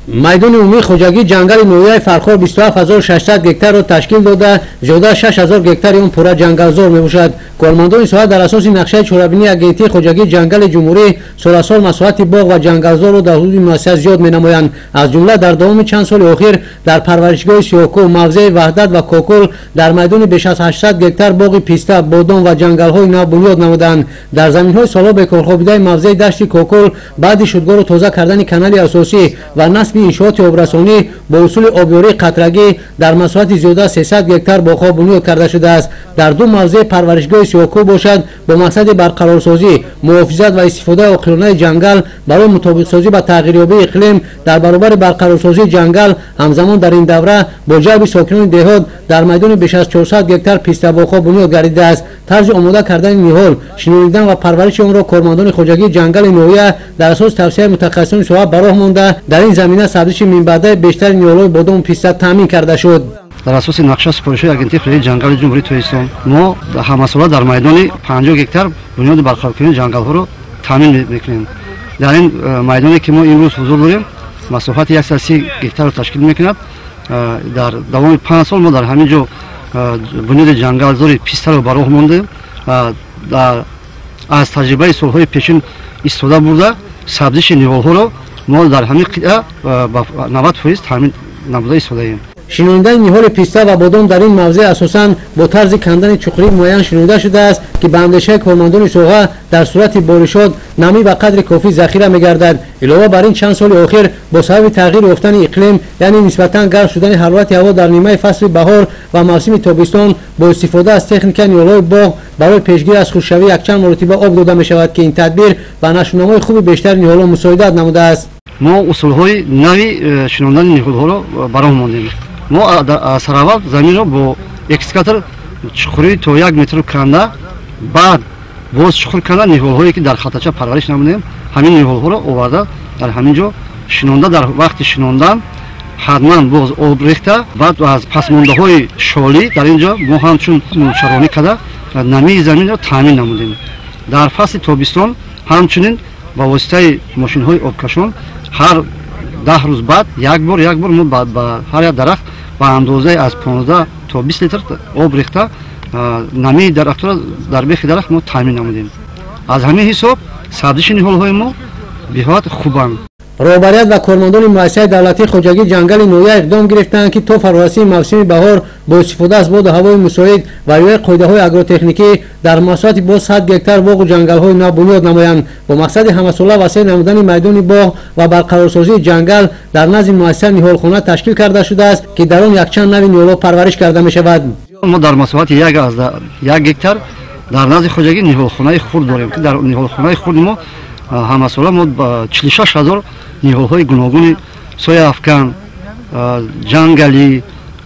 майдони умумии хуҷагии ҷангали ноҳияи фархор 27600 гектарро ташкил дода, зиёда 6000 гектари он пурра ҷангалзор мебошад. Кормандони соҳа дар асоси нақшаи чорабинии агентии хуҷагии ҷангали ҷумҳурӣ соласол масоҳати боғ ва ҷангалзорро дар ҳудуди муассиса зиёд менамоянд. Аз ҷумла дар давоми чанд соли охир дар парваришгоҳи сиёҳкӯҳ, мавзеи ваҳдат ва кокул дар майдони беш аз 800 гектар боғи писта, бодом ва ҷангалҳои нав бунёд намуданд. Дар заминҳои соло бекорхобидаи мавзеи дашти кокул баъди шудгору тоза кардани канали асосӣ ва насби иншооти обрасонӣ бо усули обёрии қатрагӣ дар масоҳати зиёда 300 гектар боғҳо бунёд карда шудааст. Дар ду мавзеи парваришгоҳи сиёҳкӯҳ бошад бо мақсади барқарорсозӣ, муҳофизат ва истифодаи оқилонаи ҷангал барои мутобиқсозӣ ба тағйирёбии иқлим дар баробари барқарорсозии ҷангал ҳамзамон дар ин давра бо ҷалби сокинони деҳот дар майдони беш аз 400 гектар пистабоғҳо бунёд гардидааст. тарзи омода кардани ниҳол, шиноридан ва парвариши онро кормандони хуҷагии ҷангали ноҳия дар асоси тавсияи мутахассисони соҳа ба роҳ монда, дар ин замина сабзиши минбаъдаи бештари ниҳолҳои бодому писта таъмин карда шуд. дар асоси нақша супоришҳои агентии хуҷагии ҷангали ҷумҳурии Тоҷикистон мо ҳамасола дар майдони 50 гектар бунёди барқароркунии ҷангалҳоро таъмин мекунем. дар ин майдоне ки мо имрӯз ҳузур дорем масоҳати 130 гектарро ташкил мекунад. дар давоми 5 сол мо дар ҳамин ҷо бунёди ҷангалзори пистаро ба роҳ мондем. аз таҷрибаи солҳои пешин истифода бурда сабзиши ниҳолҳоро мо дар ҳамин қитъа ба 90% таъмин намуда истодаем. шинонидаи ниҳоли писта ва бодом дар ин мавзеъ асосан бо тарзи кандани чуқурӣ муайян шинонида шудааст ки ба андешаи кормандони соҳа дар сурати боришот намӣ ба қадри кофӣ захира мегардад. илова бар ин чанд соли охир бо сабаби тағйир ёфтани иқлим, яъне нисбатан гарм шудани ҳарорати ҳаво дар нимаи фасли баҳор ва мавсими тобистон, бо истифода аз техникаи ниҳолҳои боғ барои пешгирӣ аз хушкшавӣ якчанд маротиба об дода мешавад ки ин тадбир ба нашрномаи хуби бештари ниҳолҳо мусоидат намудааст. мо усулҳои нави шинондани ниҳолҳоро ба роҳ мондем. мо аз сараввал заминро бо экскаватор чуқурӣ то 1 метр канда, баъд боз чуқур канда ниҳолҳое ки дар хатача парвариш намудем, ҳамин ниҳолҳоро оварда дар ҳамин ҷо шинонда, дар вақти шинондан ҳатман боз об рехта, баъд аз пасмондаҳои шолӣ дар ин ҷо мо ҳамчун муншаронӣ карда намии заминро таъмин намудем. дар фасли тобистон ҳамчунин ба воситаи мошинҳои обкашон ҳар 10 рӯз баъд як бор мо ба ҳар як дарахт ба андозаи аз 15 то 20 литр об рехта намии дарахтро дар бехи дарахт мо таъмин намудем. аз ҳамин ҳисоб сабзиши ниҳолҳои мо биҳоят хубанд. роҳбарият ва кормандони муассисаи давлатии хуҷагии ҷангали ноҳия иқдом гирифтанд ки то фарорасии мавсими баҳор бо истифода аз боду ҳавои мусоид ва риояи қоидаҳои агротехникӣ дар масоҳати боз 100 гектар боғу ҷангалҳои нав бунёд намоянд. бо мақсади ҳамасола васеъ намудани майдони боғ ва барқарорсозии ҷангал дар назди муассиса ниҳолхона ташкил карда шудааст ки дар он якчанд нави ниҳолҳо парвариш карда мешавад. мо дар масоҳати 1 гектар дар назди хуҷагӣ ниҳолхонаи хурд дорем ки дар ниҳолхонаи хурд мо ҳамасола мо 46 000 ниҳолҳои гуногуни сояафкан, ҷангали,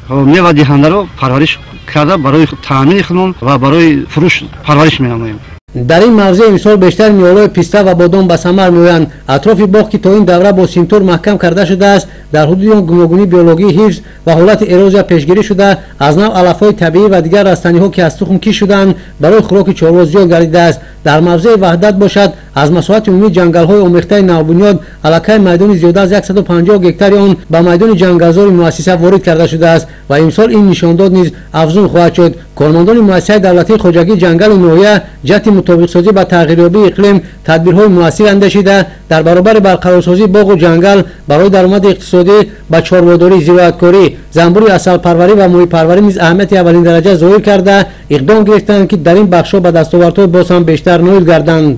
мевадиҳандаро парвариш карда барои таъмини худмон ва барои фурӯш парвариш менамоем. дар ин мавзеъ имсол бештари ниҳолҳои писта ва бодом ба самар меоянд. атрофи боғ ки то ин давра бо симтур маҳкам карда шудааст, дар ҳудуди он гуногунии биологии ҳифз ва ҳолати эрозия пешгирӣ шуда, аз нав алафҳои табиӣ ва дигар растаниҳо ки аз тухм киш шуданд барои хӯроки чорво зиёд гардидааст. дар мавзеъи ваҳдат бошад, аз масоҳати умумии ҷангалҳои омехтаи навбунёд аллакай майдони зиёда аз 150 гектари он ба майдони ҷангалзори муассиса ворид карда шудааст ва имсол ин нишондод низ афзун хоҳад шуд. кормандони муассисаи давлатии хуҷагии ҷангали ноҳия ҷаҳти мутобиқсозӣ ба тағйирёбии иқлим тадбирҳои муассир андешида дар баробари барқарорсозии боғу ҷангал барои даромади иқтисодӣ ба чорводорӣ, зироаткорӣ, занбури асалпарварӣ ва моҳипарварӣ низ аҳамияти аввалин дараҷа зоҳир карда иқдом гирифтанд ки дар ин бахшҳо ба дастовардҳои боз ҳам бештар ноил гарданд.